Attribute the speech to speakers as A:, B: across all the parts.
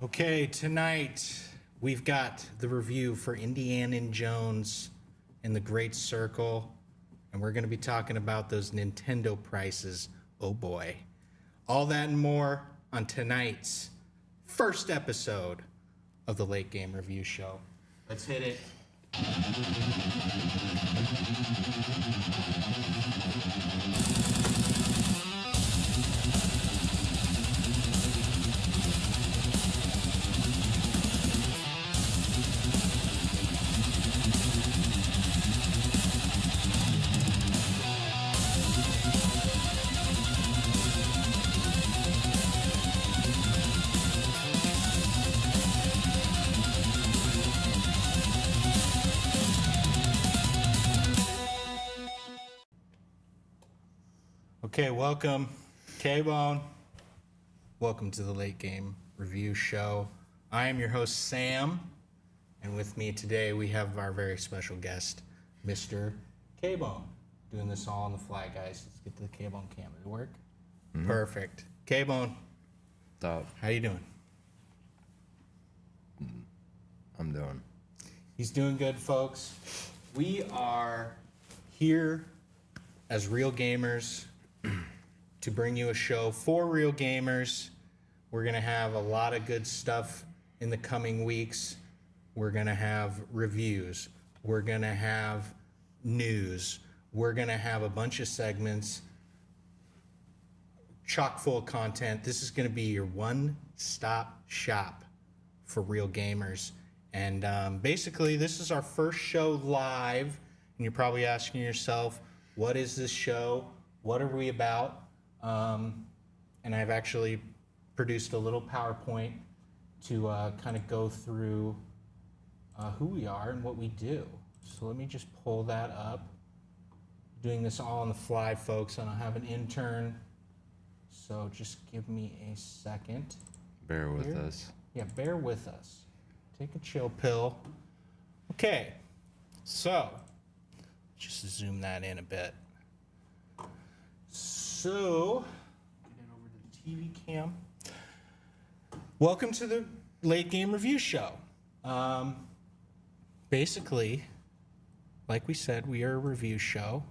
A: Okay, tonight we've got the review for Indiana Jones and the Great Circle, and we're going to be talking about those Nintendo prices. Oh boy. All that and more on tonight's first episode of the Late Game Review Show. Let's hit it. Okay, welcome, K-Bone. Welcome to the Late Game Review Show. I am your host, Sam, and with me today we have our very special guest, Mr. K-Bone. Doing this all on the fly, guys. Let's get to the K-Bone cam. Did it work? Mm-hmm. Perfect. K-Bone,
B: Stop.
A: how you doing?
B: I'm doing.
A: He's doing good, folks. We are here as real gamers to bring you a show for real gamers. We're going to have a lot of good stuff in the coming weeks. We're going to have reviews. We're going to have news. We're going to have a bunch of segments chock full of content. This is going to be your one-stop shop for real gamers. And basically, this is our first show live. And you're probably asking yourself, what is this show? What are we about? And I've actually produced a little PowerPoint to kind of go through who we are and what we do. So let me just pull that up. Doing this all on the fly, folks. I don't have an intern. So just give me a second.
B: Bear with us.
A: Yeah, bear with us. Take a chill pill. Okay, so just zoom that in a bit. So, get it over to the TV cam. Welcome to the Late Game Review Show. Basically, like we said, we are a review show.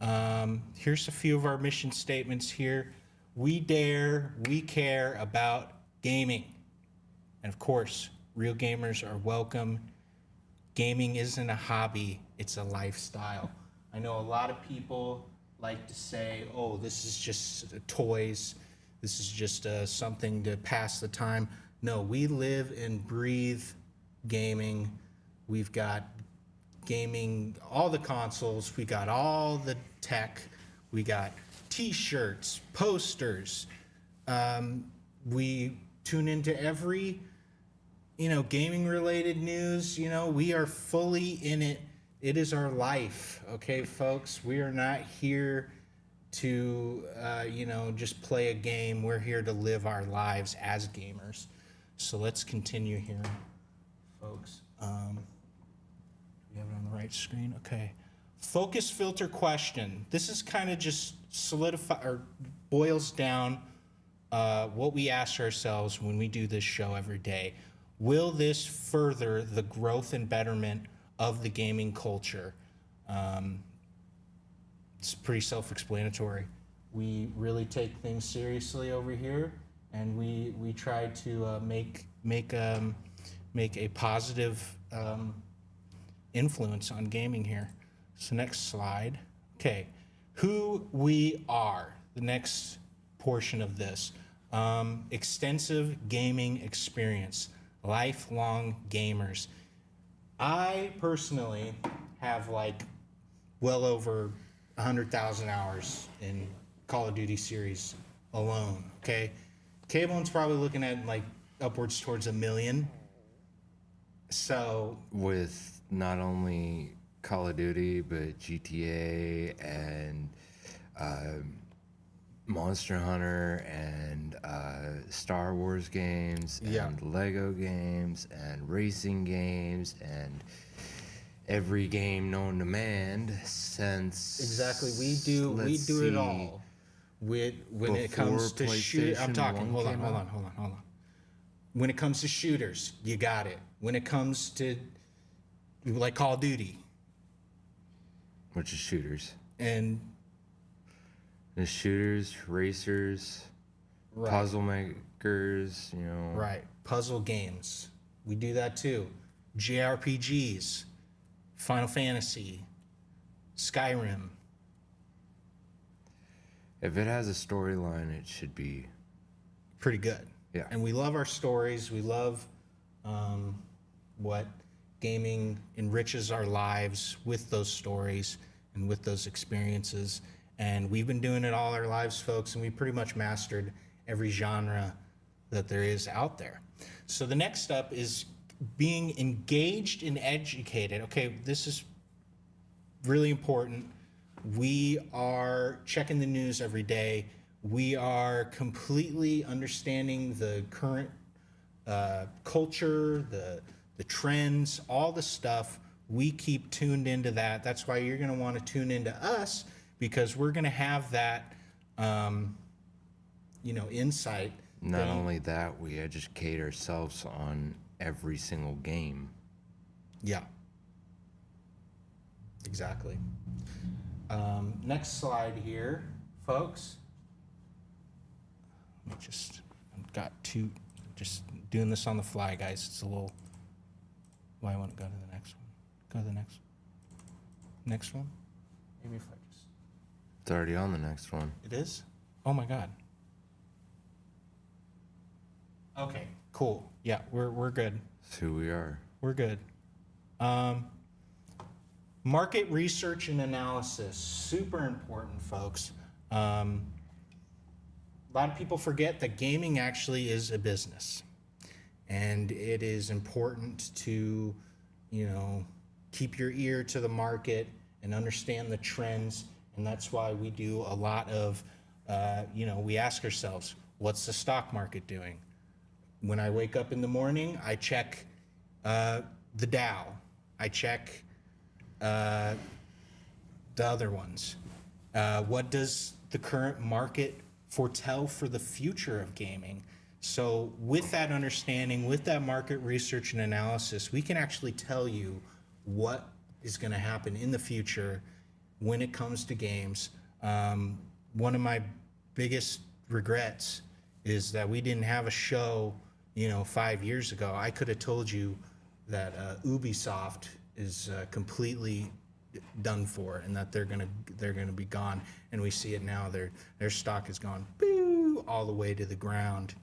A: Here's a few of our mission statements here. We care about gaming. And of course, real gamers are welcome. Gaming isn't a hobby, it's a lifestyle. I know a lot of people like to say, oh, this is just toys. This is just something to pass the time. No, we live and breathe gaming. We've got gaming, all the consoles. We got all the tech. We got t-shirts, posters. We tune into every gaming related news. We are fully in it. It is our life. Okay, folks, we are not here to, just play a game. We're here to live our lives as gamers. So let's continue here, folks. Do we have it on the right screen? Okay. Focus filter question. This is kind of just boils down what we ask ourselves when we do this show every day. Will this further the growth and betterment of the gaming culture? It's pretty self-explanatory. We really take things seriously over here, and we try to make a positive influence on gaming here. So next slide. Okay, who we are. The next portion of this. Extensive gaming experience. Lifelong gamers. I personally have well over 100,000 hours in Call of Duty series alone. Okay, K-Bone's probably looking at upwards towards 1 million. So
B: with not only Call of Duty but GTA and Monster Hunter and Star Wars games and Lego games and racing games and every game known to man since
A: exactly we do it all. When it comes to shoot, I'm talking. Hold on. When it comes to shooters, you got it. When it comes to like Call of Duty
B: Which is shooters.
A: and
B: The shooters, racers,
A: right,
B: puzzle makers,
A: right, puzzle games, we do that too. JRPGs, Final Fantasy, Skyrim.
B: If it has a storyline, it should be.
A: Pretty good.
B: Yeah.
A: And we love our stories. We love what gaming enriches our lives with those stories and with those experiences. And we've been doing it all our lives, folks, and we pretty much mastered every genre that there is out there. So the next step is being engaged and educated. Okay, this is really important. We are checking the news every day. We are completely understanding the current culture, the trends, all the stuff. We keep tuned into that. That's why you're going to want to tune into us, because we're going to have that, insight.
B: Not only that, we educate ourselves on every single game.
A: Yeah. Exactly. Next slide here, folks. I've got two, just doing this on the fly, guys. It's a little, why I want to go to the next one. Go to the next one. Maybe if I just,
B: It's already on the next one.
A: it is? Oh my God. Okay, cool. Yeah, we're good.
B: That's who we are.
A: We're good. Market research and analysis, super important, folks. A lot of people forget that gaming actually is a business, and it is important to, keep your ear to the market and understand the trends. And that's why we do a lot of, we ask ourselves, what's the stock market doing? When I wake up in the morning, I check the Dow. I check the other ones. What does the current market foretell for the future of gaming? So with that understanding, with that market research and analysis, we can actually tell you what is going to happen in the future when it comes to games. One of my biggest regrets is that we didn't have a show 5 years ago. I could have told you that Ubisoft is completely done for, and that they're gonna be gone. And we see it now. Their stock has gone boo, all the way to the ground,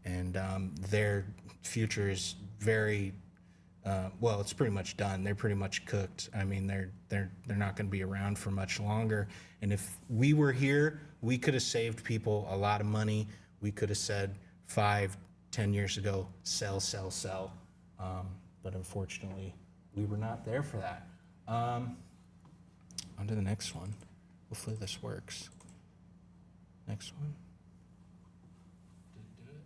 A: and their future is very well. It's pretty much done. They're pretty much cooked. I mean, they're not going to be around for much longer. And if we were here, we could have saved people a lot of money. We could have said 5-10 years ago, sell. But unfortunately, we were not there for that. On to the next one. Hopefully this works. Next one. Did it?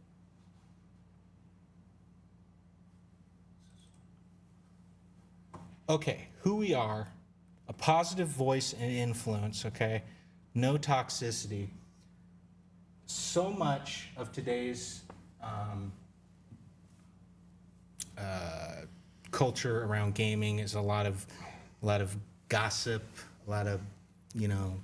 A: Okay, who we are, a positive voice and influence, okay? No toxicity. So much of today's culture around gaming is a lot of gossip, a lot of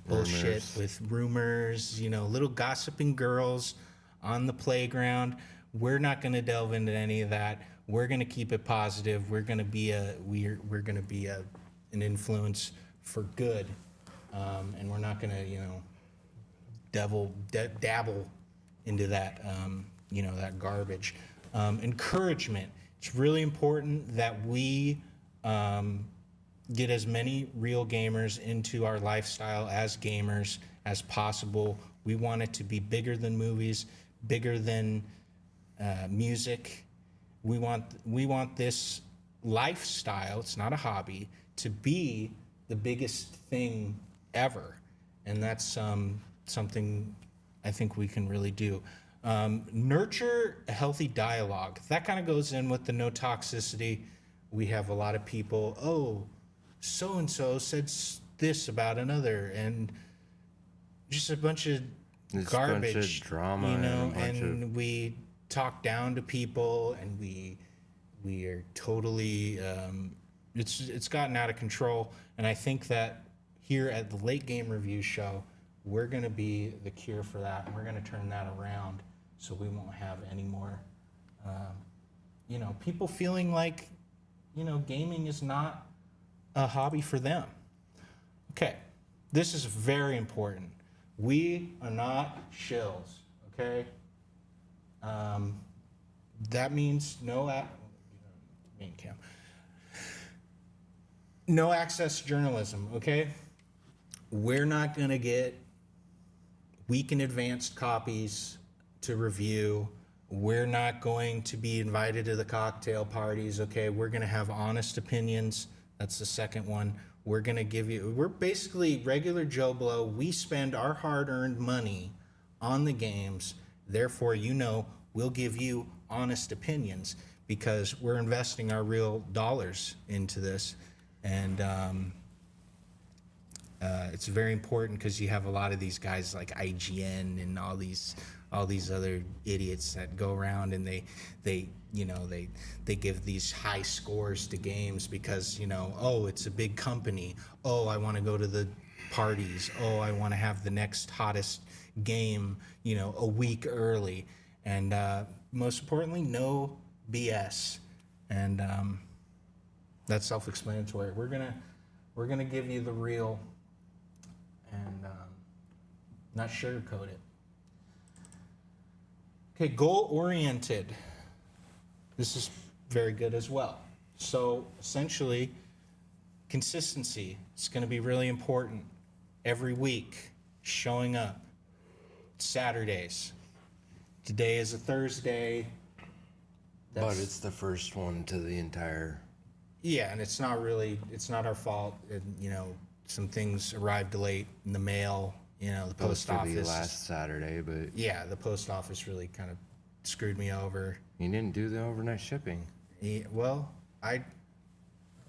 A: bullshit with rumors, little gossiping girls on the playground. We're not going to delve into any of that. We're going to keep it positive. We're going to be an influence for good, and we're not going to dabble into that that garbage. Encouragement. It's really important that we get as many real gamers into our lifestyle as gamers as possible. We want it to be bigger than movies, bigger than music. We want this lifestyle, it's not a hobby, to be the biggest thing ever. And that's something I think we can really do. Nurture a healthy dialogue. That kind of goes in with the no toxicity. We have a lot of people, so-and-so said this about another, and just a bunch of garbage,
B: bunch of drama,
A: and we talk down to people, and we are totally it's gotten out of control. And I think that here at the Late Game Review Show, we're going to be the cure for that, and we're going to turn that around so we won't have any more people feeling like gaming is not a hobby for them. Okay, this is very important. We are not shills, okay? That means no access journalism, okay? We're not gonna get weak and advanced copies to review. We're not going to be invited to the cocktail parties, okay? We're gonna have honest opinions. That's the second one. We're basically regular Joe Blow. We spend our hard-earned money on the games. Therefore, we'll give you honest opinions because we're investing our real dollars into this. And it's very important because you have a lot of these guys like IGN and all these other idiots that go around and they give these high scores to games because oh, it's a big company, oh, I want to go to the parties, oh, I want to have the next hottest game a week early, and most importantly, no BS. And that's self-explanatory. We're gonna give you the real and not sugarcoat it. Okay, goal-oriented. This is very good as well. So essentially, consistency is going to be really important. Every week, showing up. Saturdays. Today is a Thursday.
B: But it's the first one to the entire.
A: Yeah, and it's not our fault. Some things arrived late in the mail. The post
B: Supposed to be
A: office.
B: last Saturday, but
A: Yeah, the post office really kind of screwed me over.
B: you didn't do the overnight shipping.
A: Well, I'm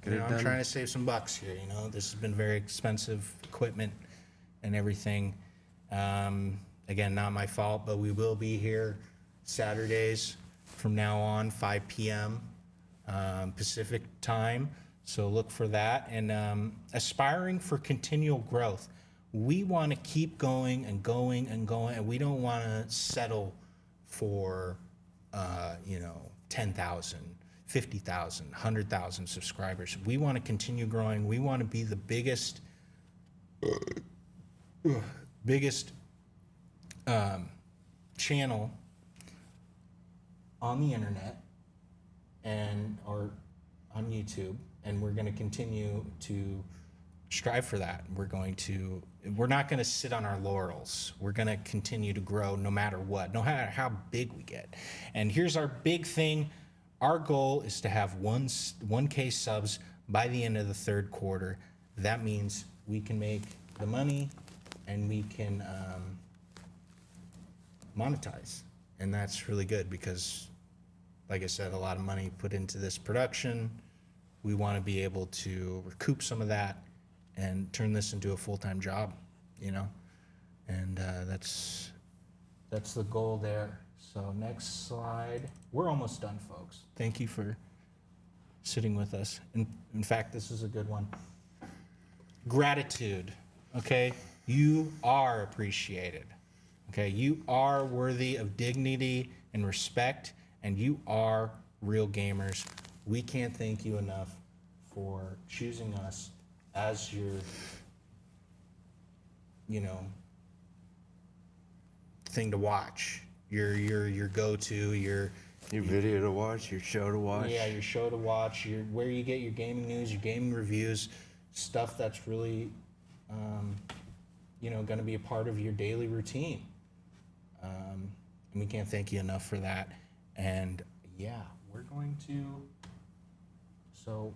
B: done.
A: trying to save some bucks here. This has been very expensive equipment and everything. Again, not my fault, but we will be here Saturdays from now on, 5 p.m. Pacific time. So look for that. And aspiring for continual growth. We want to keep going and going and going, and we don't want to settle for 10,000, 50,000, 100,000 subscribers. We want to continue growing. We want to be the biggest channel on the internet or on YouTube, and we're going to continue to strive for that. We're not going to sit on our laurels. We're going to continue to grow no matter what, no matter how big we get. And here's our big thing. Our goal is to have 1K subs by the end of the third quarter. That means we can make the money and we can monetize. And that's really good because, like I said, a lot of money put into this production. We want to be able to recoup some of that and turn this into a full-time job, and that's the goal there. So next slide. We're almost done, folks. Thank you for sitting with us. In fact, this is a good one. Gratitude, okay? You are appreciated, okay? You are worthy of dignity and respect, and you are real gamers. We can't thank you enough for choosing us as your, thing to watch, your go-to, your
B: video to watch, your show to watch.
A: Yeah, your show to watch, where you get your gaming news, your gaming reviews, stuff that's really, going to be a part of your daily routine. And we can't thank you enough for that. And yeah, we're going to. So,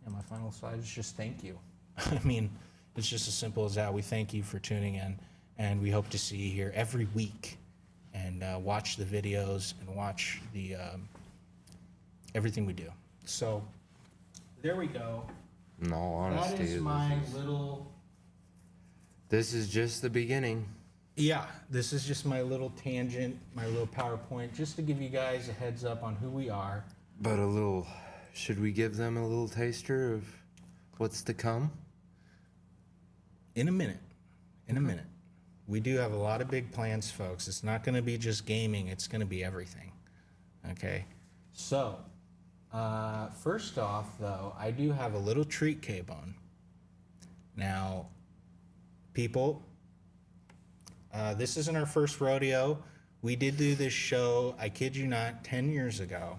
A: yeah, my final slide is just thank you. I mean, it's just as simple as that. We thank you for tuning in, and we hope to see you here every week and watch the videos and watch the everything we do. So there we go.
B: In all honesty,
A: That is my little.
B: This is just the beginning.
A: Yeah, this is just my little tangent, my little PowerPoint, just to give you guys a heads up on who we are.
B: But should we give them a little taster of what's to come?
A: In a minute. In a minute. We do have a lot of big plans, folks. It's not going to be just gaming, it's going to be everything. Okay? So, first off, though, I do have a little treat, K-Bone. Now, people, this isn't our first rodeo. We did do this show, I kid you not, 10 years ago.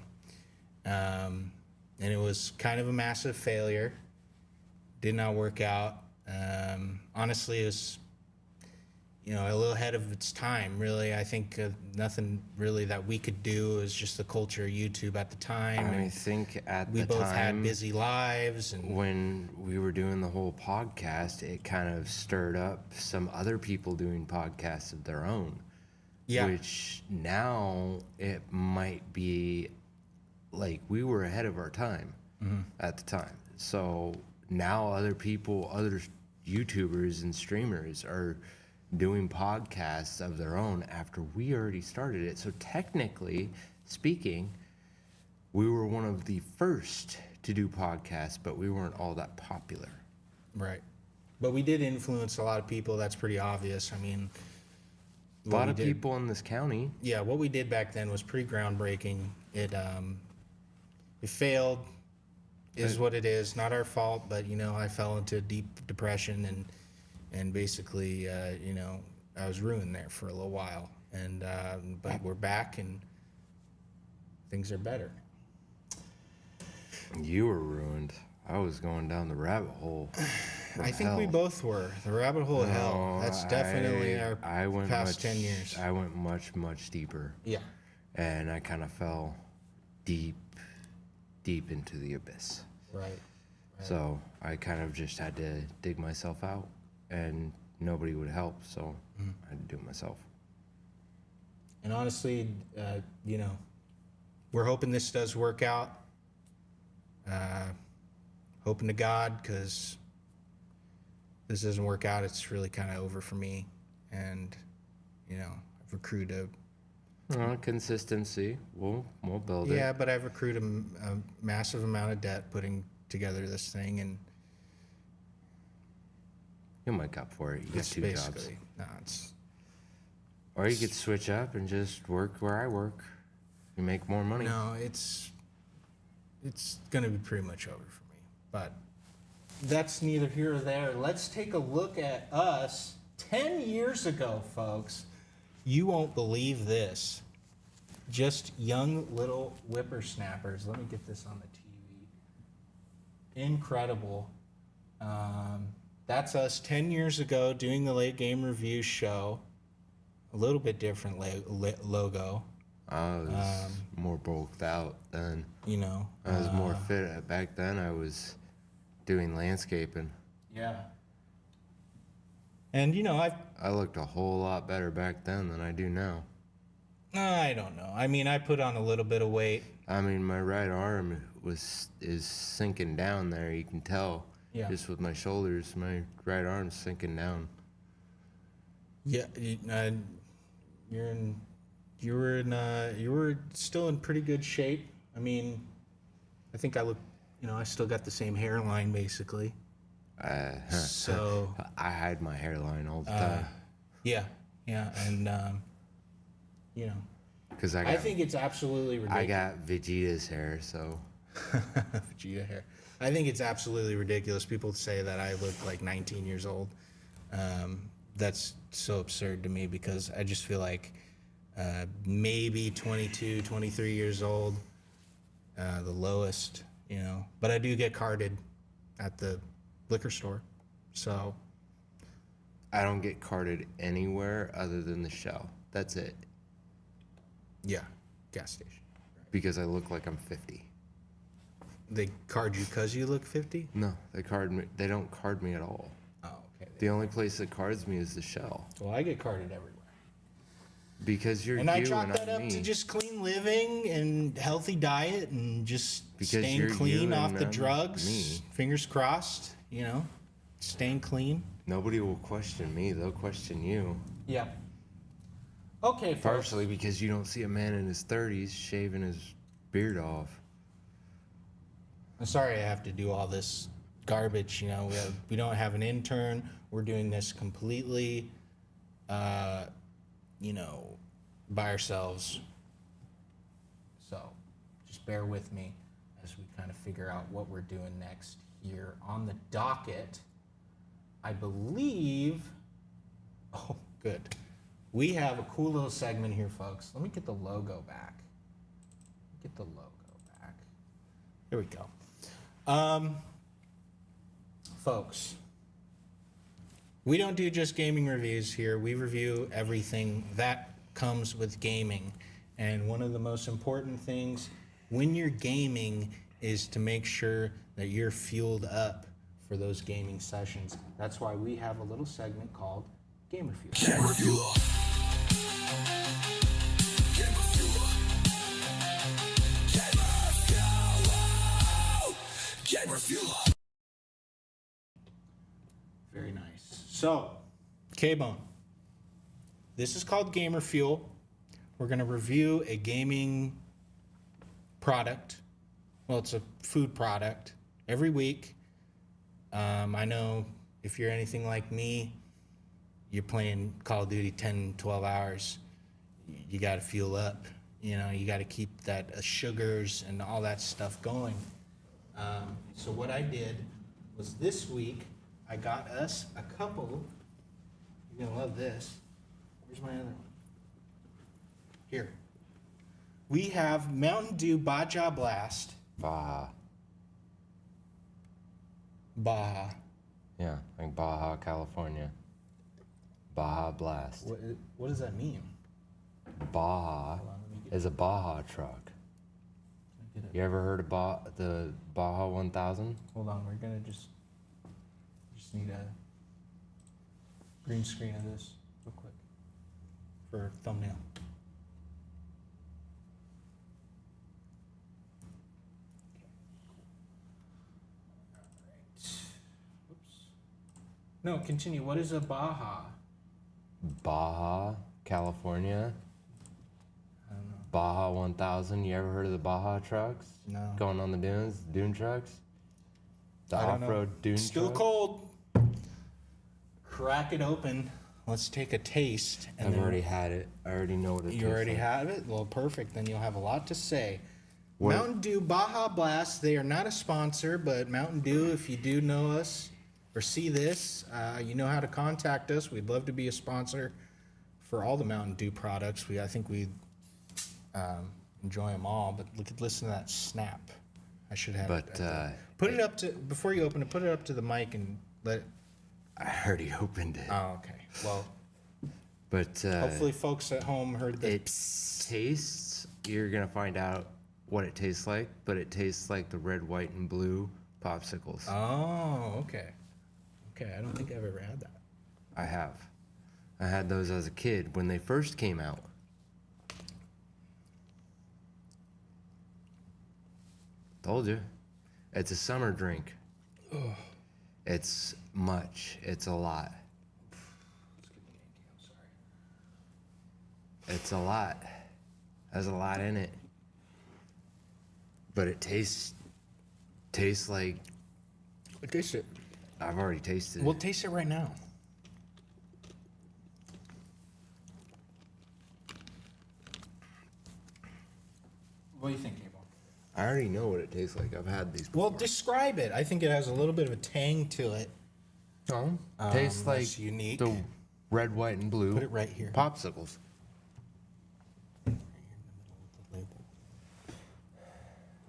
A: And it was kind of a massive failure. Did not work out. Honestly, it was, a little ahead of its time, really. I think nothing really that we could do. It was just the culture of YouTube at the time.
B: I think at
A: we
B: the
A: both had
B: time,
A: busy lives. And
B: when we were doing the whole podcast, it kind of stirred up some other people doing podcasts of their own.
A: yeah,
B: Which now it might be like we were ahead of our time at the time. So now other people, other YouTubers and streamers are doing podcasts of their own after we already started it. So technically speaking, we were one of the first to do podcasts, but we weren't all that popular.
A: right. But we did influence a lot of people. That's pretty obvious. I mean,
B: A lot of people in this county.
A: yeah, what we did back then was pretty groundbreaking. It failed, is what it is. Not our fault, but I fell into deep depression and basically I was ruined there for a little while. And but we're back and things are better.
B: You were ruined. I was going down the rabbit hole.
A: I think we both were. The rabbit hole of hell.
B: No,
A: That's definitely our
B: I went
A: past 10 years.
B: I went much, much deeper.
A: Yeah.
B: And I kind of fell deep into the abyss.
A: Right.
B: So I kind of just had to dig myself out, and nobody would help, so I had to do it myself.
A: And honestly, we're hoping this does work out. Hoping to God, because this doesn't work out, it's really kind of over for me. And, I've accrued
B: Consistency. We'll build it.
A: yeah, but I've accrued a massive amount of debt putting together this thing, and
B: You'll make up for it. You got
A: it's
B: two jobs.
A: basically, no, it's,
B: Or you could switch up and just work where I work. You make more money.
A: no, it's going to be pretty much over for me. But that's neither here or there. Let's take a look at us 10 years ago, folks. You won't believe this. Just young little whippersnappers. Let me get this on the TV. Incredible. That's us 10 years ago doing the Late Game Review show. A little bit different logo.
B: I was more bulked out then. I was more fit. Back then, I was doing landscaping.
A: Yeah. And
B: I looked a whole lot better back then than I do now.
A: I don't know. I mean, I put on a little bit of weight.
B: I mean, my right arm is sinking down there. You can tell.
A: Yeah.
B: Just with my shoulders, my right arm's sinking down.
A: Yeah, you were still in pretty good shape. I mean, I think I look, I still got the same hairline basically. So
B: I hide my hairline all the time.
A: yeah, and
B: Because
A: I think it's absolutely ridiculous.
B: I got Vegeta's hair, so
A: Vegeta hair. I think it's absolutely ridiculous. People say that I look like 19 years old. That's so absurd to me because I just feel like maybe 22, 23 years old, the lowest, But I do get carded at the liquor store, so.
B: I don't get carded anywhere other than the Shell. That's it.
A: Yeah, gas station.
B: Because I look like I'm 50.
A: They card you because you look 50?
B: No, they card me. They don't card me at all.
A: Oh, okay.
B: The only place that cards me is the Shell.
A: Well, I get carded everywhere.
B: Because you're
A: And
B: you
A: I chalk
B: and
A: that
B: I'm
A: up
B: me.
A: to just clean living and healthy diet and just
B: Because
A: staying
B: you're
A: clean
B: you
A: off
B: and
A: the
B: I'm
A: drugs.
B: me.
A: Fingers crossed, staying clean.
B: Nobody will question me. They'll question you.
A: Yeah. Okay, folks.
B: Partially because you don't see a man in his 30s shaving his beard off.
A: I'm sorry I have to do all this garbage. We don't have an intern. We're doing this completely, by ourselves. So just bear with me as we kind of figure out what we're doing next here on the docket. I believe. Oh, good. We have a cool little segment here, folks. Let me get the logo back. Here we go. Folks, we don't do just gaming reviews here. We review everything that comes with gaming. And one of the most important things when you're gaming is to make sure that you're fueled up for those gaming sessions. That's why we have a little segment called Gamer Fuel.
C: Gamer Fuel. Gamer Fuel. Gamer Fuel.
A: Very nice. So, K-Bone, this is called Gamer Fuel. We're going to review a gaming product. Well, it's a food product every week. I know if you're anything like me, you're playing Call of Duty 10, 12 hours. You got to fuel up. You got to keep that sugars and all that stuff going. So what I did was this week, I got us a couple. You're going to love this. Where's my other one? Here. We have Mountain Dew Baja Blast.
B: Baja.
A: Baja.
B: Yeah, like Baja, California. Baja Blast.
A: What does that mean?
B: Baja
A: Hold on, let me get
B: is a Baja truck.
A: it.
B: You ever heard of the Baja 1000?
A: Hold on, we're gonna just need a green screen of this real quick for a thumbnail. No, continue. What is a Baja?
B: Baja, California.
A: I don't know.
B: Baja 1000. You ever heard of the Baja trucks?
A: No.
B: Going on the dunes, dune trucks? The
A: I don't know.
B: off-road dune
A: Still
B: trucks?
A: cold. Crack it open. Let's take a taste.
B: I've already had it. I already know what it tastes
A: You already
B: like.
A: have it? Well, perfect. Then you'll have a lot to say.
B: What-
A: Mountain Dew Baja Blast. They are not a sponsor, but Mountain Dew, if you do know us or see this, you know how to contact us. We'd love to be a sponsor for all the Mountain Dew products. I think we enjoy them all. But listen to that snap. I should have.
B: But,
A: put it up to before you open it. Put it up to the mic and let it.
B: I already opened it.
A: Oh, okay. Well,
B: But
A: hopefully, folks at home heard the.
B: it tastes, you're going to find out what it tastes like, but it tastes like the red, white, and blue popsicles.
A: Oh, okay. Okay, I don't think I've ever had that.
B: I have. I had those as a kid when they first came out. Told you. It's a summer drink. It's much. It's a lot. It's a lot. There's a lot in it. But it tastes like
A: Taste it.
B: I've already tasted
A: We'll
B: it.
A: taste it right now. What do you think, Abel?
B: I already know what it tastes like. I've had these
A: Well,
B: before.
A: describe it. I think it has a little bit of a tang to it.
B: Tastes like
A: that's unique.
B: the red, white, and blue
A: Put it right here.
B: popsicles.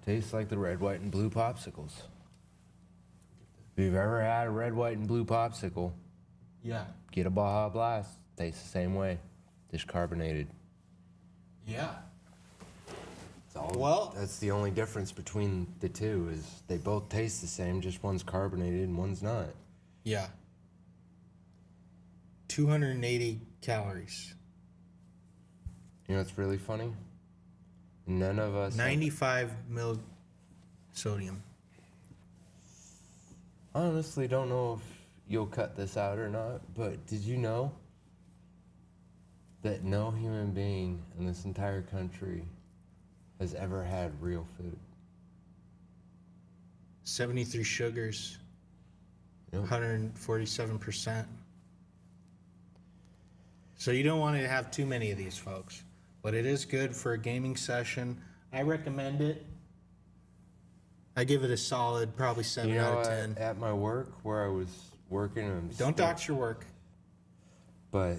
B: Tastes like the red, white, and blue popsicles. If you've ever had a red, white, and blue popsicle,
A: Yeah.
B: get a Baja Blast. Tastes the same way, just carbonated.
A: Yeah.
B: It's all-
A: Well-
B: that's the only difference between the two is they both taste the same, just one's carbonated and one's not.
A: Yeah. 280 calories.
B: You know what's really funny? None of us.
A: 95 mil sodium.
B: I honestly don't know if you'll cut this out or not, but did you know that no human being in this entire country has ever had real food.
A: 73 sugars,
B: Yep.
A: 147%. So you don't want to have too many of these, folks. But it is good for a gaming session. I recommend it. I give it a solid, probably 7
B: You know,
A: out of 10.
B: at my work where I was working,
A: Don't dox your work.
B: but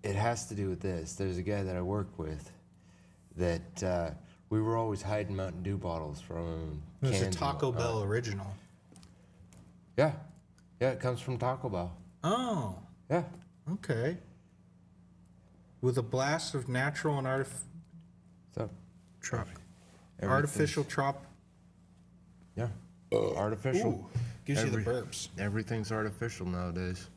B: it has to do with this. There's a guy that I work with that we were always hiding Mountain Dew bottles from him.
A: It's a
B: cans and
A: Taco
B: whatnot.
A: Bell original.
B: Yeah, it comes from Taco Bell.
A: Oh,
B: Yeah,
A: okay. With a blast of natural and
B: so
A: artificial trop.
B: yeah, artificial.
A: Ooh, gives you the
B: Every-
A: burps.
B: Everything's artificial nowadays.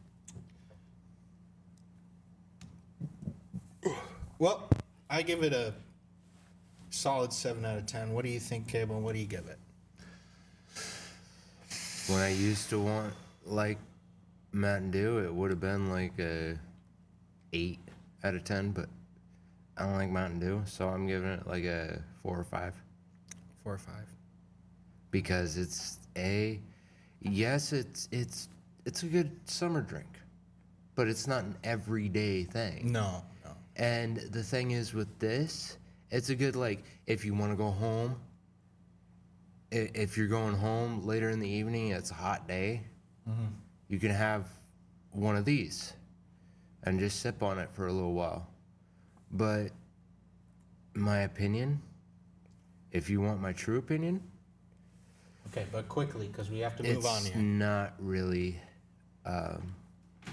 A: Well, I give it a solid 7 out of 10. What do you think, Cable? What do you give it?
B: When I used to want like Mountain Dew, it would have been like a 8 out of 10, but I don't like Mountain Dew, so I'm giving it like a 4 or 5
A: 4 or 5.
B: because yes, it's a good summer drink, but it's not an everyday thing.
A: No.
B: And the thing is with this, it's a good, like, if you want to go home, if you're going home later in the evening, it's a hot day, you can have one of these and just sip on it for a little while. But my opinion, if you want my true opinion,
A: Okay, but quickly, because we have to move on
B: it's
A: here.
B: not really, I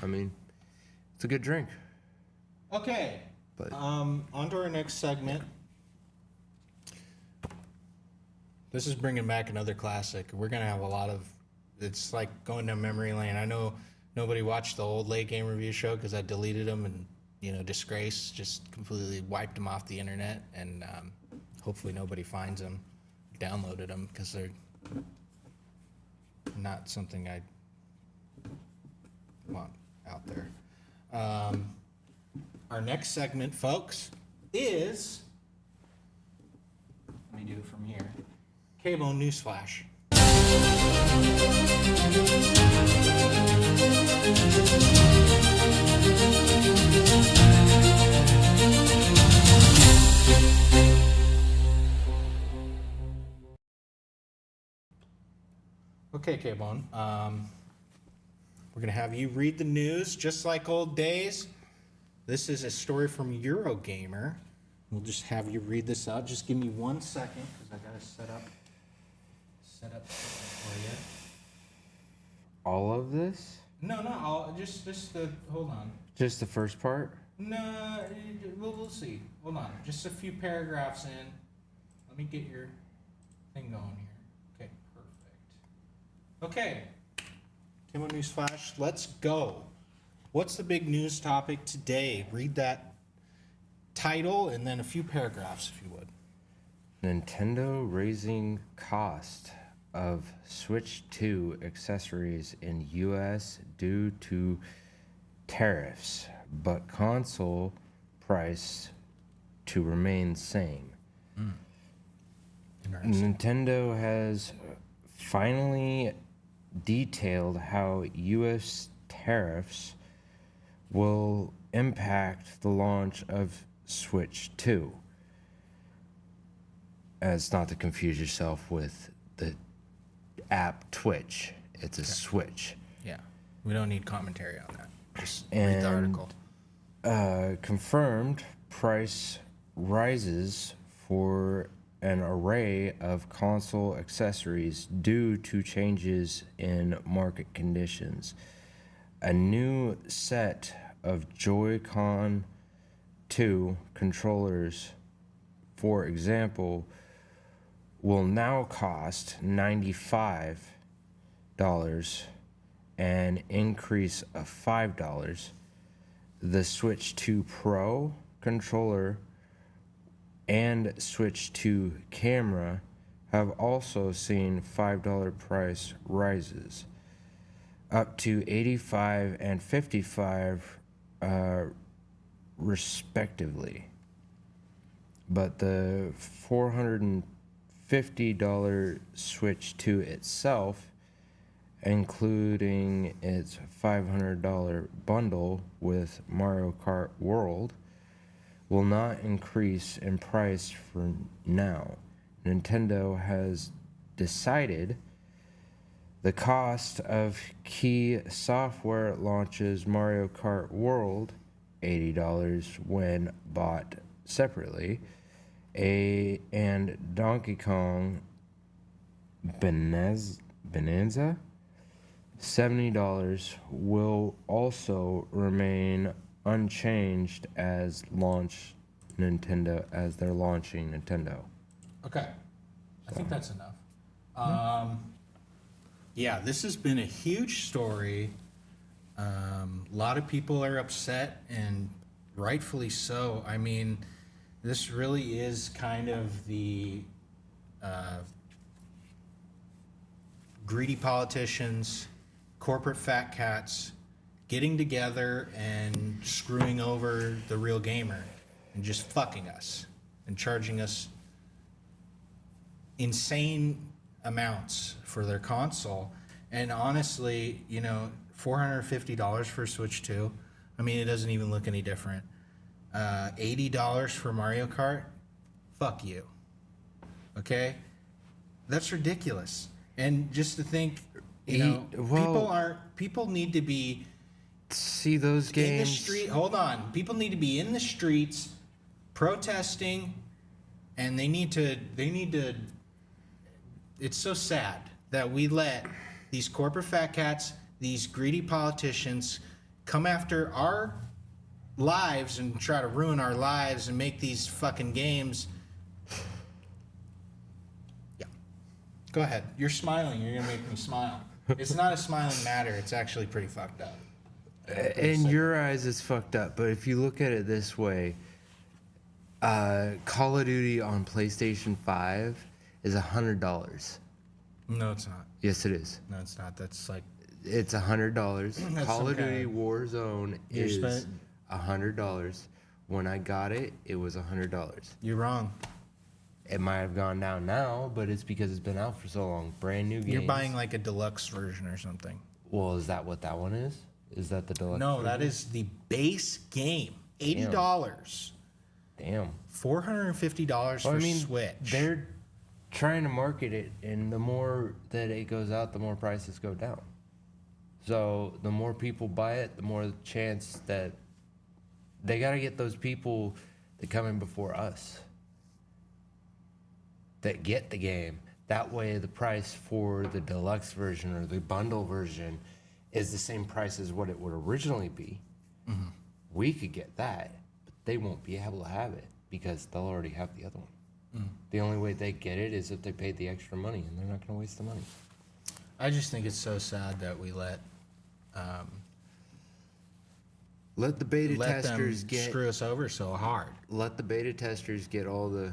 B: mean, it's a good drink.
A: Okay.
B: But-
A: On to our next segment. This is bringing back another classic. We're going to have a lot of, it's like going down memory lane. I know nobody watched the old late game review show because I deleted them and, disgrace, just completely wiped them off the internet. And hopefully nobody finds them, downloaded them because they're not something I want out there. Our next segment, folks, is, let me do it from here, Cable Newsflash. Okay, K-Bone, we're going to have you read the news just like old days. This is a story from Eurogamer. We'll just have you read this out. Just give me 1 second because I got to set up something for you.
B: All of this?
A: No, I'll just hold on.
B: Just the first part?
A: No, we'll see. Hold on. Just a few paragraphs in. Let me get your thing going here. Okay, perfect. Okay. Cable News Flash, let's go. What's the big news topic today? Read that title and then a few paragraphs, if you would.
B: Nintendo raising cost of Switch 2 accessories in US due to tariffs, but console price to remain same.
A: Interesting.
B: Nintendo has finally detailed how US tariffs will impact the launch of Switch 2. It's not to confuse yourself with the app Twitch. It's a Switch.
A: Yeah. We don't need commentary on that. Just read the
B: And
A: article.
B: confirmed price rises for an array of console accessories due to changes in market conditions. A new set of Joy-Con 2 controllers, for example, will now cost $95, an increase of $5. The Switch 2 Pro controller and Switch 2 camera have also seen $5 price rises. Up to 85 and 55 respectively. But the $450 Switch 2 itself, including its $500 bundle with Mario Kart World, will not increase in price for now. Nintendo has decided the cost of key software launches Mario Kart World, $80 when bought separately, and Donkey Kong Bonanza, $70 will also remain unchanged as they're launching Nintendo.
A: Okay. I think that's enough. Yeah, this has been a huge story. A lot of people are upset, and rightfully so. I mean, this really is kind of the greedy politicians, corporate fat cats getting together and screwing over the real gamer and just fucking us and charging us insane amounts for their console. And honestly, you know, $450 for Switch 2, I mean, it doesn't even look any different. $80 for Mario Kart, fuck you. Okay? That's ridiculous. And just to think, you know, people need to be
B: See those
A: in the
B: games?
A: street. Hold on. People need to be in the streets protesting, and they need to it's so sad that we let these corporate fat cats, these greedy politicians come after our lives and try to ruin our lives and make these fucking games. Yeah. Go ahead. You're smiling. You're going to make me smile. It's not a smiling matter. It's actually pretty fucked up.
B: In your eyes, it's fucked up. But if you look at it this way, Call of Duty on PlayStation 5 is $100.
A: No, it's not.
B: Yes, it is.
A: No, it's not. That's like,
B: It's $100.
A: That's
B: Call
A: some
B: of Duty
A: kind of-
B: Warzone
A: You're
B: is
A: spent-
B: $100. When I got it, it was $100.
A: you're wrong.
B: It might have gone down now, but it's because it's been out for so long. Brand new games.
A: You're buying like a deluxe version or something.
B: Well, is that what that one is? Is that the deluxe?
A: No,
B: version?
A: that is the base game. $80.
B: Damn.
A: $450
B: Well,
A: for
B: I mean,
A: Switch.
B: they're trying to market it, and the more that it goes out, the more prices go down. So the more people buy it, the more chance that they got to get those people that come in before us that get the game. That way, the price for the deluxe version or the bundle version is the same price as what it would originally be.
A: Mm-hmm.
B: We could get that, but they won't be able to have it because they'll already have the other one. The only way they get it is if they paid the extra money, and they're not going to waste the money.
A: I just think it's so sad that we let
B: Let the beta
A: them
B: testers get
A: screw us over so hard.
B: let the beta testers get all the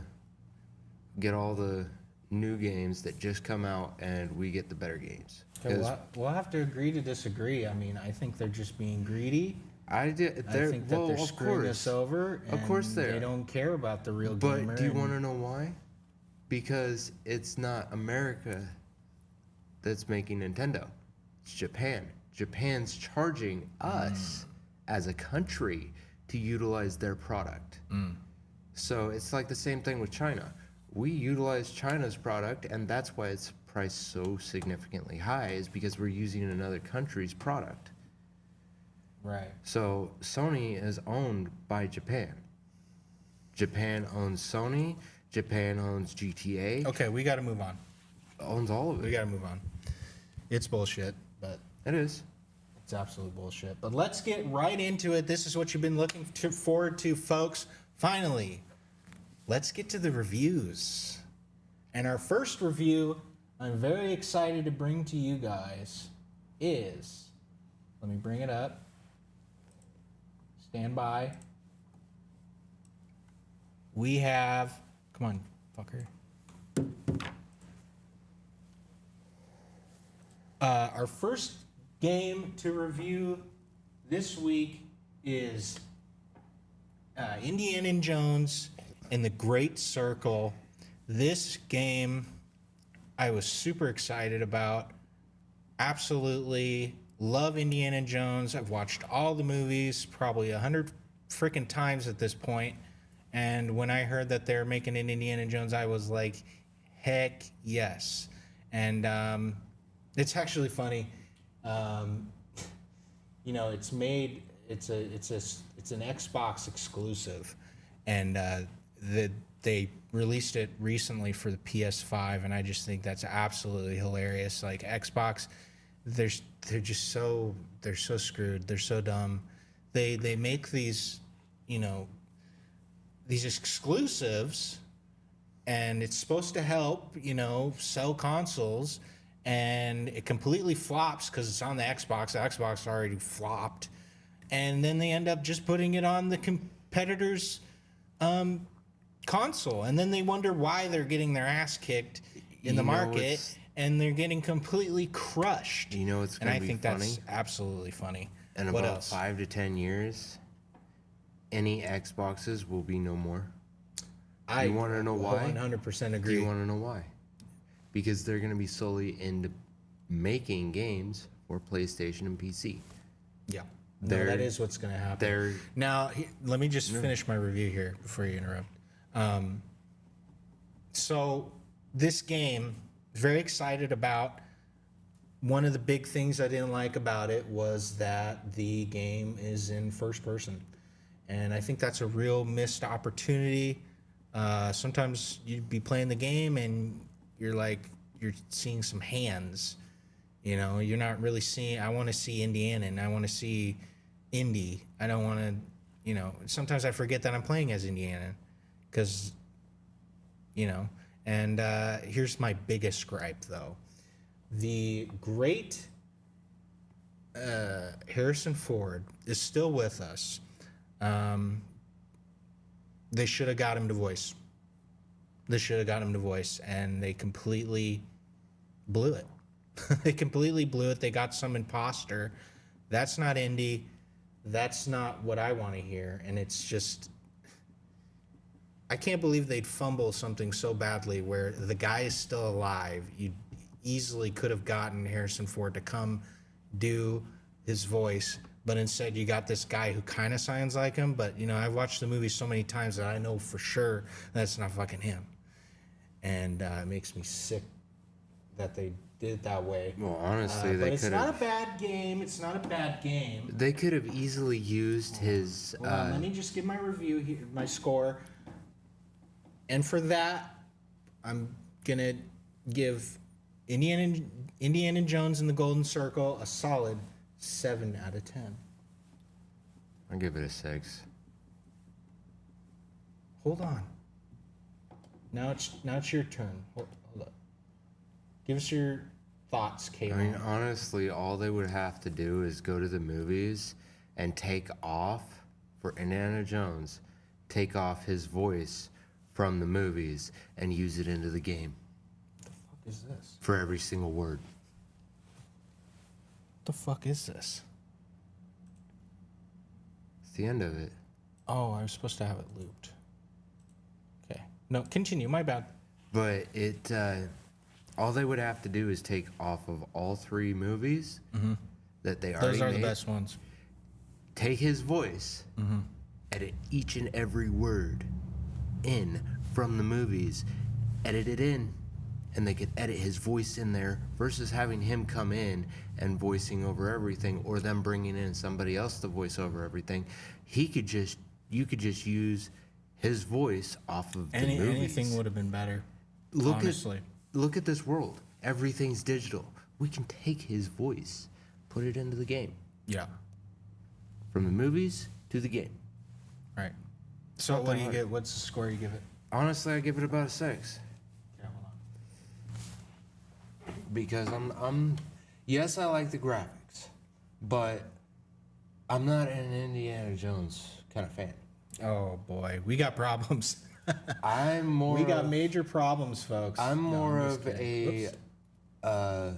B: new games that just come out, and we get the better games.
A: Okay,
B: 'Cause
A: we'll have to agree to disagree. I mean, I think they're just being greedy.
B: I think that they're
A: screwing us over.
B: Of course
A: and
B: they
A: They
B: are.
A: don't care about the real
B: But
A: gamer.
B: do you
A: and-
B: want to know why? Because it's not America that's making Nintendo. It's Japan. Japan's charging us as a country to utilize their product. So it's like the same thing with China. We utilize China's product, and that's why it's priced so significantly high, is because we're using another country's product.
A: Right.
B: So Sony is owned by Japan. Japan owns Sony. Japan owns GTA.
A: Okay, we got to move on.
B: Owns all of
A: We
B: it.
A: got to move on. It's bullshit, but
B: It is.
A: it's absolute bullshit. But let's get right into it. This is what you've been looking forward to, folks. Finally, let's get to the reviews. And our first review I'm very excited to bring to you guys is, let me bring it up. Stand by. We have, come on, fucker. Our first game to review this week is Indiana Jones and the Great Circle. This game I was super excited about. Absolutely love Indiana Jones. I've watched all the movies probably 100 freaking times at this point. And when I heard that they're making an Indiana Jones, I was like, heck yes. And it's actually funny. You know, it's made. It's an Xbox exclusive, and they released it recently for the PS5, and I just think that's absolutely hilarious. Like Xbox, they're so screwed. They're so dumb. They make these, you know, these exclusives, and it's supposed to help, you know, sell consoles, and it completely flops because it's on the Xbox. The Xbox already flopped, and then they end up just putting it on the competitor's console, and then they wonder why they're getting their ass kicked in the market, and they're getting completely crushed.
B: You know, it's
A: and
B: gonna
A: I
B: be
A: think
B: funny.
A: that's absolutely funny.
B: In
A: What
B: about
A: else?
B: 5 to 10 years, any Xboxes will be no more.
A: I
B: want to know why?
A: 100%
B: Do
A: agree.
B: you want to know why? Because they're going to be solely into making games for PlayStation and PC.
A: Yeah. No,
B: They're-
A: that is what's going to happen.
B: They're
A: Now, let me just finish my review here before you interrupt. So, this game, very excited about. One of the big things I didn't like about it was that the game is in first person. And I think that's a real missed opportunity. Sometimes you'd be playing the game and you're seeing some hands. You know, you're not really seeing. I want to see Indiana and I want to see Indy. I don't want to, you know, sometimes I forget that I'm playing as Indiana because, you know, and here's my biggest gripe though. The great Harrison Ford is still with us. They should have got him to voice. And they completely blew it. They completely blew it. They got some imposter. That's not Indy. That's not what I want to hear. And it's just, I can't believe they'd fumble something so badly where the guy is still alive. You easily could have gotten Harrison Ford to come do his voice, but instead you got this guy who kind of sounds like him. But, you know, I've watched the movie so many times that I know for sure that's not fucking him. And it makes me sick that they did it that way.
B: well, honestly,
A: But
B: they
A: it's
B: could
A: not
B: have.
A: a bad game. It's not a bad game.
B: They could have easily used his.
A: Hold on, let me just give my review here, my score. And for that, I'm gonna give Indiana Jones and the Golden Circle a solid 7 out of 10.
B: I'll give it a 6.
A: Hold on. Now it's your turn. Hold up. Give us your thoughts, Kayla.
B: I mean, honestly, all they would have to do is go to the movies and take off for Indiana Jones, take off his voice from the movies and use it into the game
A: What is this?
B: for every single word.
A: What the fuck is this?
B: It's the end of it.
A: Oh, I was supposed to have it looped. Okay. No, continue. My bad.
B: But it, all they would have to do is take off of all 3 movies that they already
A: Those are
B: made.
A: the best ones.
B: Take his voice, edit each and every word in from the movies, edit it in, and they could edit his voice in there versus having him come in and voicing over everything, or them bringing in somebody else to voice over everything. You could just use his voice off of the movies.
A: Anything would have been better.
B: Look
A: honestly.
B: look at this world. Everything's digital. We can take his voice, put it into the game,
A: Yeah.
B: from the movies to the game.
A: Right. So
B: not
A: what
B: that
A: do you
B: hard.
A: get? What's the score you give it?
B: Honestly, I give it about a 6
A: Yeah, hold on.
B: because I'm yes, I like the graphics, but I'm not an Indiana Jones kind of fan.
A: Oh boy, we got problems.
B: I'm more
A: we got
B: of-
A: major problems, folks.
B: I'm
A: No,
B: more
A: just
B: of
A: kidding.
B: a
A: Whoops.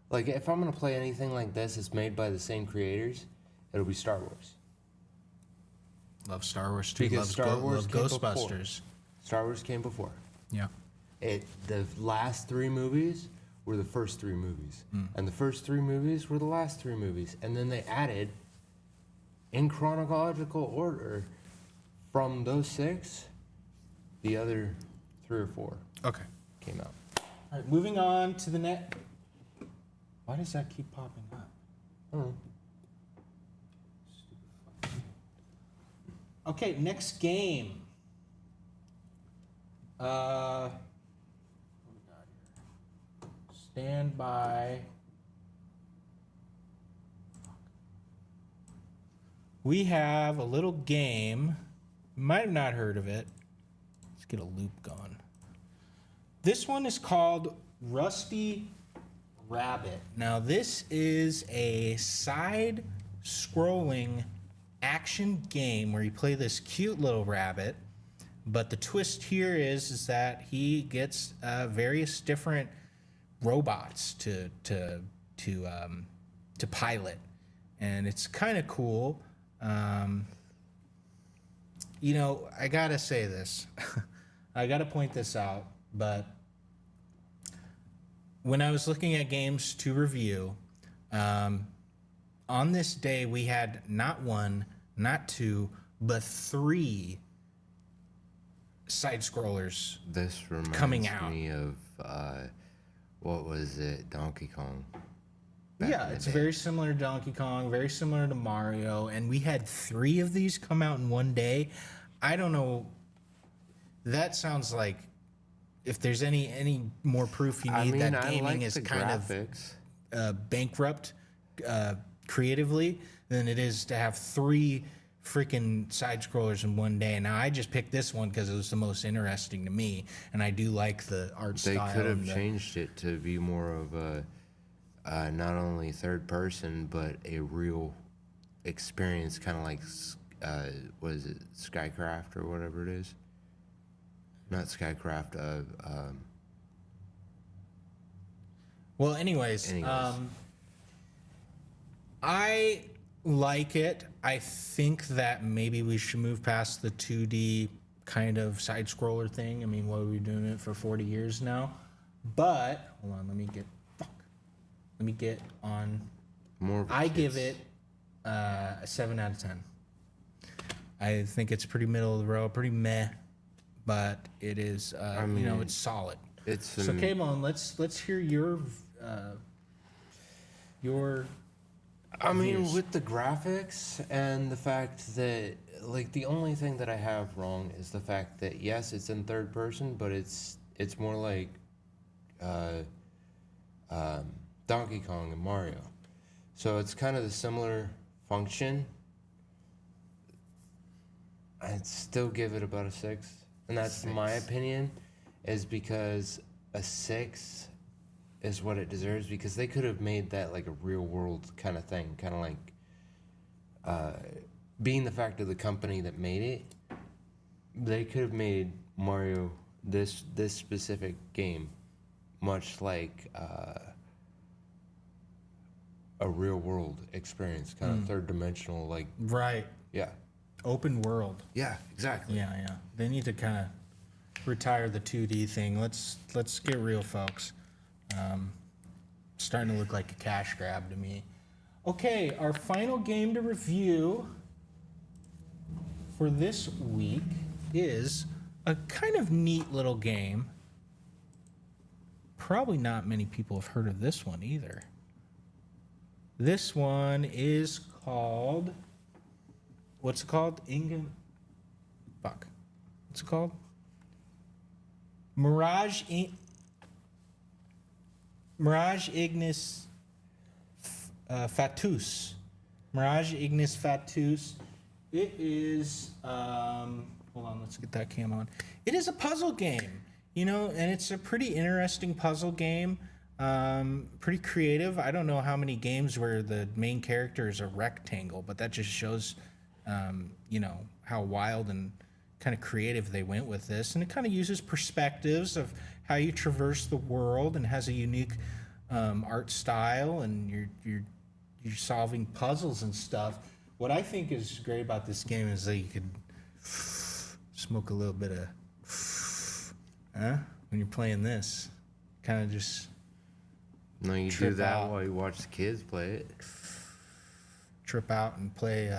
B: like if I'm gonna play anything like this, it's made by the same creators. It'll be Star Wars.
A: Love Star Wars too.
B: Because
A: Loves
B: Star Wars
A: love
B: came before.
A: Ghostbusters.
B: Star Wars came before.
A: Yeah.
B: The last three movies were the first three movies, and the first three movies were the last three movies, and then they added, in chronological order, from those six, the other 3 or 4
A: Okay.
B: came out.
A: All right, moving on to the net. Why does that keep popping up?
B: I don't know.
A: Okay, next game. What we got here? Stand by. We have a little game. You might have not heard of it. Let's get a loop going. This one is called Rusty Rabbit. Now, this is a side-scrolling action game where you play this cute little rabbit, but the twist here is that he gets various different robots to pilot, and it's kind of cool. You know, I gotta say this. I gotta point this out, but when I was looking at games to review, on this day we had not one, not two, but 3 side scrollers.
B: This reminds
A: Coming out.
B: me of what was it, Donkey Kong?
A: Yeah, it's very similar to Donkey Kong, very similar to Mario, and we had 3 of these come out in one day. I don't know. That sounds like if there's any more proof you need that gaming
B: like
A: is
B: the
A: kind
B: graphics.
A: of bankrupt creatively than it is to have 3 freaking side scrollers in one day. Now I just picked this one because it was the most interesting to me, and I do like the art
B: They
A: style.
B: could have
A: and the-
B: changed it to be more of a not only third person but a real experience, kind of like was it Skycraft or whatever it is? Not Skycraft.
A: Well, anyways. I like it. I think that maybe we should move past the 2D kind of side scroller thing. I mean, what are we doing it for 40 years now? But hold on, let me get on.
B: more. Of a
A: I give
B: kid's-
A: it a 7 out of 10. I think it's pretty middle of the road, pretty meh, but it is. It's solid.
B: It's
A: So, Kmon, let's hear your.
B: I mean,
A: views.
B: with the graphics and the fact that, like, the only thing that I have wrong is the fact that yes, it's in third person, but it's more like Donkey Kong and Mario. So it's kind of the similar function. I'd still give it about a 6, and that's my opinion, is because a 6 is what it deserves, because they could have made that like a real world kind of thing, kind of like being the fact of the company that made it, they could have made Mario this specific game much like a real world experience, kind of third dimensional, like
A: Right.
B: yeah,
A: Open world.
B: yeah, exactly.
A: Yeah. They need to kind of retire the 2D thing. Let's get real, folks. Starting to look like a cash grab to me. Okay, our final game to review for this week is a kind of neat little game. Probably not many people have heard of this one either. This one is called. What's it called? What's it called? Mirage Ignis Fatuus. Mirage Ignis Fatuus. It is. Hold on, let's get that cam on. It is a puzzle game, and it's a pretty interesting puzzle game. Pretty creative. I don't know how many games where the main character is a rectangle, but that just shows, how wild and kind of creative they went with this. And it kind of uses perspectives of how you traverse the world, and has a unique art style, and you're solving puzzles and stuff. What I think is great about this game is that you could smoke a little bit of, when you're playing this, kind of just
B: No, you do
A: Trip
B: that
A: out.
B: while you watch the kids play it.
A: trip out and play.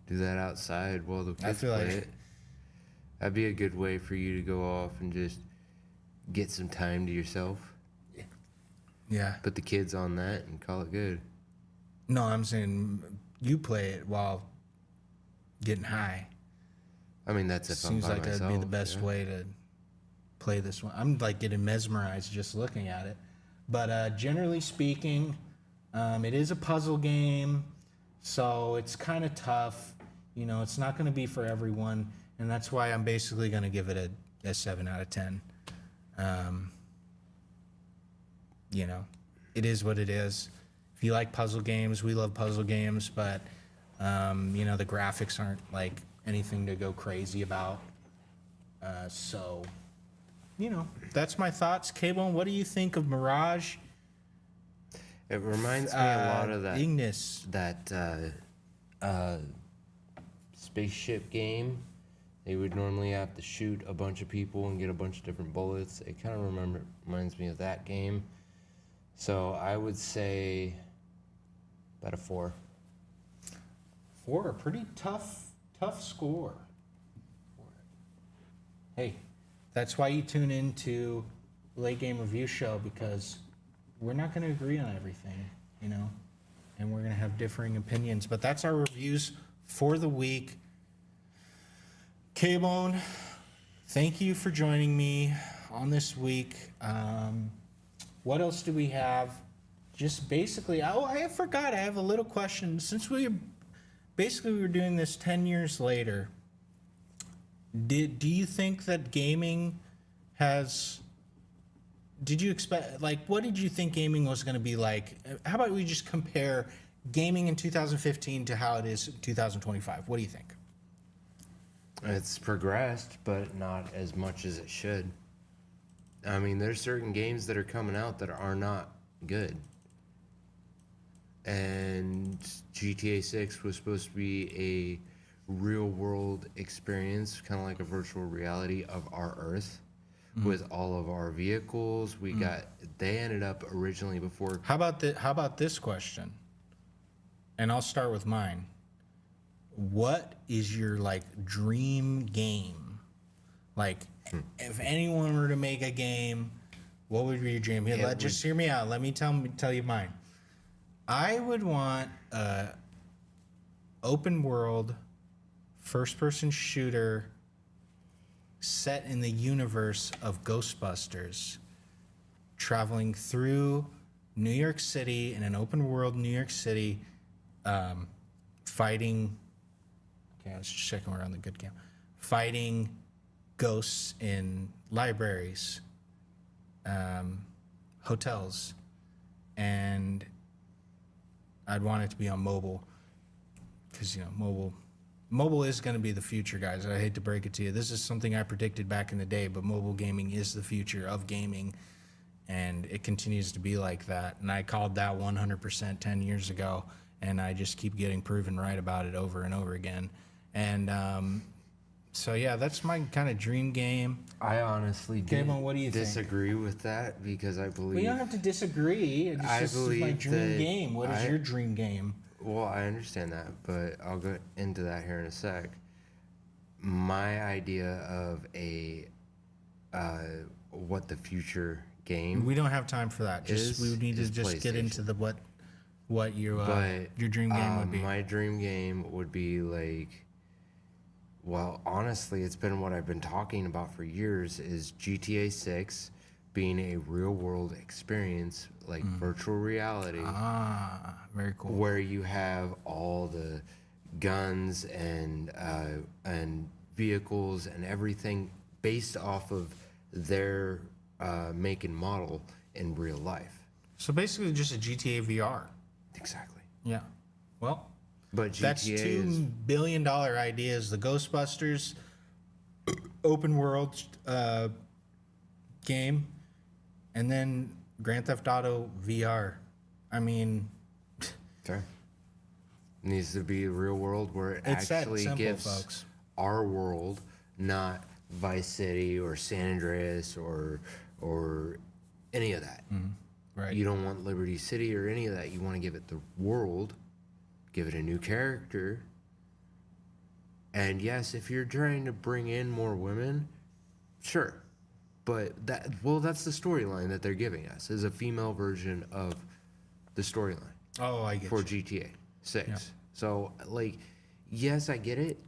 B: Do that outside while the kids
A: feel
B: play
A: like-
B: it. That'd be a good way for you to go off and just get some time to yourself.
A: Yeah.
B: Put the kids on that and call it good.
A: No, I'm saying you play it while getting high.
B: I mean, that's if
A: Seems
B: I'm by
A: like
B: myself.
A: that'd be the best
B: yeah.
A: way to play this one. I'm like getting mesmerized just looking at it. But generally speaking, it is a puzzle game, so it's kind of tough. You know, it's not going to be for everyone, and that's why I'm basically going to give it a 7 out of 10. You know, it is what it is. If you like puzzle games, we love puzzle games, but you know, the graphics aren't like anything to go crazy about. So, you know, that's my thoughts. K-Bone, what do you think of Mirage?
B: It reminds me a lot of that
A: Ignis.
B: Spaceship game. They would normally have to shoot a bunch of people and get a bunch of different bullets. It kind of reminds me of that game. So I would say about a 4.
A: 4, a pretty tough score. Hey, that's why you tune into Late Game Review Show, because we're not going to agree on everything, you know, and we're going to have differing opinions. But that's our reviews for the week. K-Bone, thank you for joining me on this week. What else do we have? Just basically, I forgot. I have a little question. Since we were doing this 10 years later, do you think that gaming has... Did you expect, like, what did you think gaming was going to be like? How about we just compare gaming in 2015 to how it is in 2025? What do you think?
B: It's progressed, but not as much as it should. I mean, there's certain games that are coming out that are not good. And GTA 6 was supposed to be a real world experience, kind of like a virtual reality of our Earth with all of our vehicles. They ended up originally before.
A: How about this question? And I'll start with mine. What is your like dream game? Like, if anyone were to make a game, what would be your dream? Here, just hear me out. Let me tell you mine. I would want a open world, first person shooter set in the universe of Ghostbusters, traveling through New York City in an open world New York City, fighting. Okay, I was just checking around the good cam. Fighting ghosts in libraries, hotels, and I'd want it to be on mobile, because, you know, mobile is going to be the future, guys. I hate to break it to you. This is something I predicted back in the day, but mobile gaming is the future of gaming, and it continues to be like that. And I called that 100% 10 years ago, and I just keep getting proven right about it over and over again. And so, yeah, that's my kind of dream game.
B: I honestly
A: Gamon, what do you think?
B: disagree with that because I believe.
A: Well, you don't have to disagree. It's
B: I
A: just my
B: believe
A: dream
B: that
A: game. What is your dream game?
B: Well, I understand that, but I'll go into that here in a sec. My idea of what the future game,
A: We don't have time for that. We need to
B: is
A: just get into the what your dream game would be.
B: My dream game would be like, well, honestly, it's been what I've been talking about for years, is GTA 6 being a real world experience, like virtual reality.
A: Very cool.
B: Where you have all the guns and vehicles and everything based off of their make and model in real life.
A: So basically, just a GTA VR.
B: Exactly.
A: Yeah. Well,
B: But GTA
A: that's $2 billion ideas. The Ghostbusters open world game, and then Grand Theft Auto VR. I mean,
B: Fair. Needs to be a real world where it
A: It's that
B: actually
A: simple,
B: gives
A: folks.
B: our world, not Vice City or San Andreas or any of that.
A: Right.
B: You don't want Liberty City or any of that. You want to give it the world, give it a new character. And yes, if you're trying to bring in more women, sure. But that's the storyline that they're giving us, is a female version of the storyline
A: Oh, I get
B: for
A: you.
B: GTA 6.
A: Yeah.
B: So, like, yes, I get it,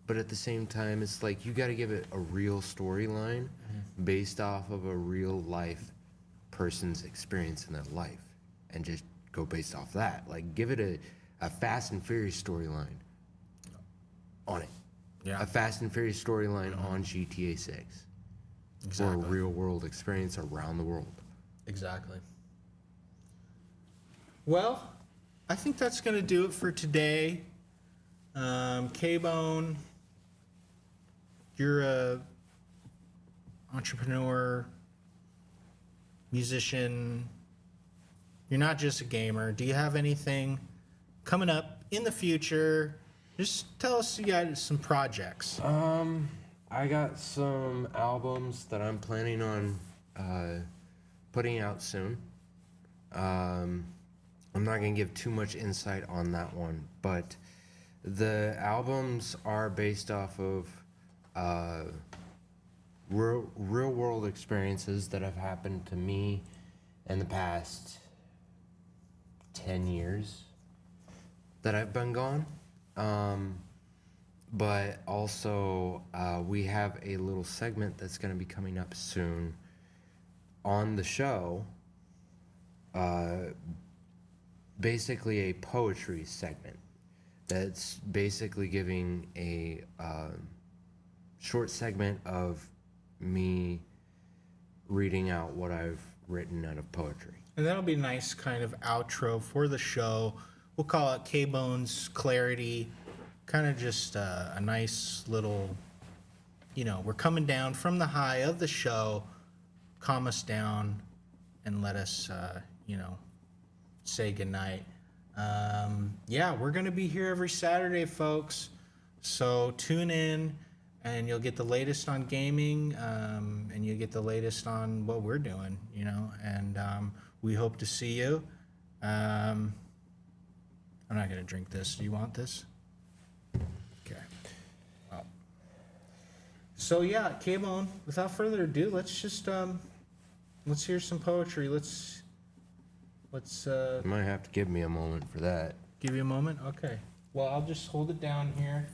B: but at the same time, it's like you got to give it a real storyline based off of a real life person's experience in their life and just go based off that. Like, give it a Fast and Furious storyline on it.
A: Yeah.
B: A Fast and Furious storyline on GTA 6.
A: Exactly.
B: Or a real world experience around the world.
A: Exactly. Well, I think that's going to do it for today. K-Bone, you're a entrepreneur, musician. You're not just a gamer. Do you have anything coming up in the future? Just tell us you got some projects.
B: I got some albums that I'm planning on putting out soon. I'm not going to give too much insight on that one, but the albums are based off of real world experiences that have happened to me in the past 10 years that I've been gone. But also, we have a little segment that's going to be coming up soon on the show. Basically, a poetry segment that's basically giving a short segment of me reading out what I've written out of poetry.
A: And that'll be a nice kind of outro for the show. We'll call it K-Bone's Clarity. Kind of just a nice little, we're coming down from the high of the show. Calm us down and let us, say goodnight. Yeah, we're going to be here every Saturday, folks. So tune in and you'll get the latest on gaming, and you'll get the latest on what we're doing, and we hope to see you. I'm not going to drink this. Do you want this? Okay. Well. So yeah, K-Bone, without further ado, let's just let's hear some poetry. Let's
B: You might have to give me a moment for that.
A: give you a moment. Okay. Well, I'll just hold it down here.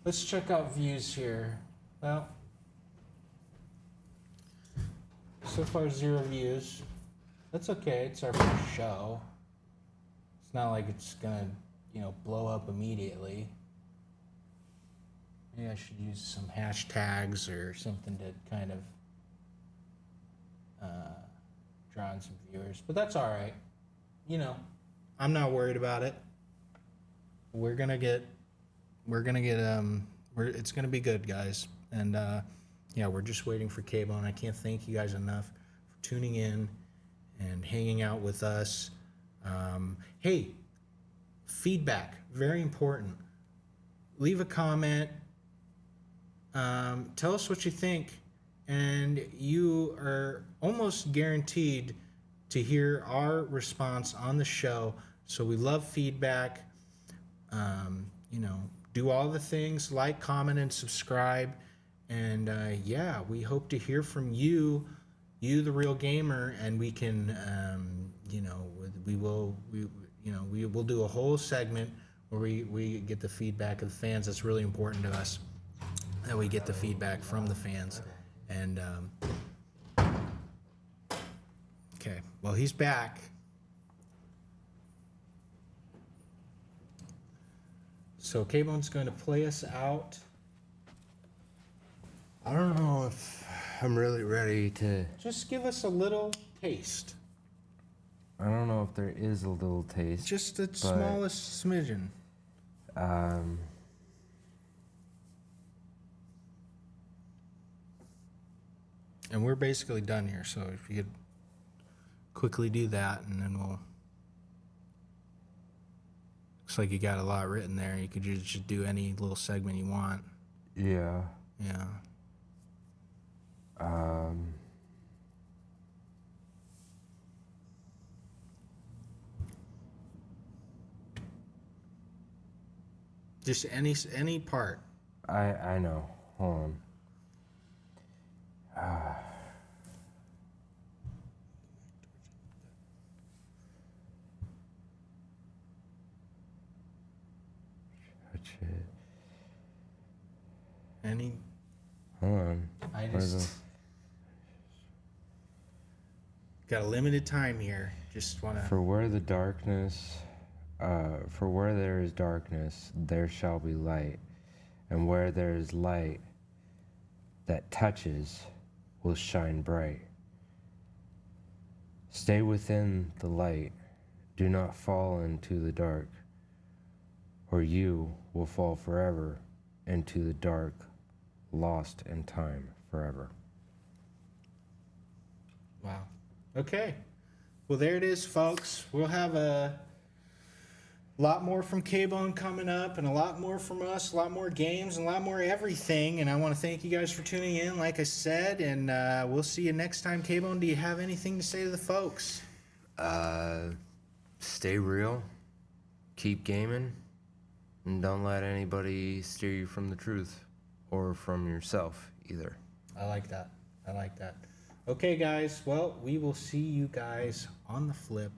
A: Let's check out views here. Well, so far 0 views. That's okay. It's our first show. It's not like it's gonna, blow up immediately. Maybe I should use some hashtags or something to kind of draw in some viewers, but that's all right. I'm not worried about it. We're gonna get, it's gonna be good, guys. And yeah, we're just waiting for K-Bone. I can't thank you guys enough for tuning in and hanging out with us. Hey, feedback, very important. Leave a comment. Tell us what you think, and you are almost guaranteed to hear our response on the show. So we love feedback. Do all the things, like, comment, and subscribe. And yeah, we hope to hear from you, the real gamer, and we can, we will do a whole segment where we get the feedback of the fans. That's really important to us, that we get the feedback from the fans. And okay, well, he's back. So K-Bone's going to play us out.
B: I don't know if I'm really ready to.
A: Just give us a little taste.
B: I don't know if there is a little taste.
A: Just the smallest smidgen. And we're basically done here, so if you could quickly do that, and then we'll Looks like you got a lot written there. You could just do any little segment you want.
B: Yeah.
A: Yeah. Just any part.
B: I know. Hold on. Touch it.
A: Any.
B: Hold on.
A: I
B: Where's
A: just got a limited time here. Just want to.
B: For where there is darkness, there shall be light, and where there is light that touches will shine bright. Stay within the light, do not fall into the dark, or you will fall forever into the dark, lost in time forever.
A: Wow. Okay. Well, there it is, folks. We'll have a lot more from K-Bone coming up, and a lot more from us, a lot more games, and a lot more everything. And I want to thank you guys for tuning in, like I said, and we'll see you next time. K-Bone, do you have anything to say to the folks?
B: Stay real, keep gaming, and don't let anybody steer you from the truth or from yourself either.
A: I like that. I like that. Okay, guys. Well, we will see you guys on the flip.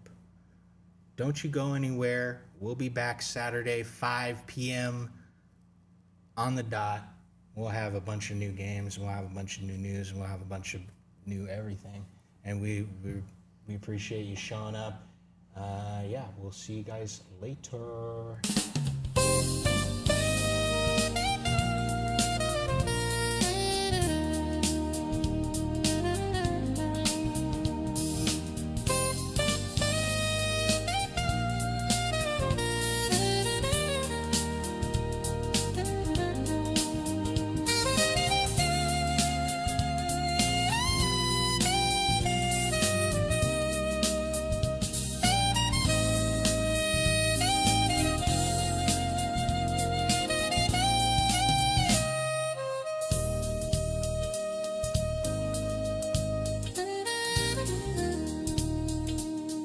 A: Don't you go anywhere. We'll be back Saturday, 5 p.m. on the dot. We'll have a bunch of new games. We'll have a bunch of new news. And we'll have a bunch of new everything. And we appreciate you showing up. Yeah, we'll see you guys later.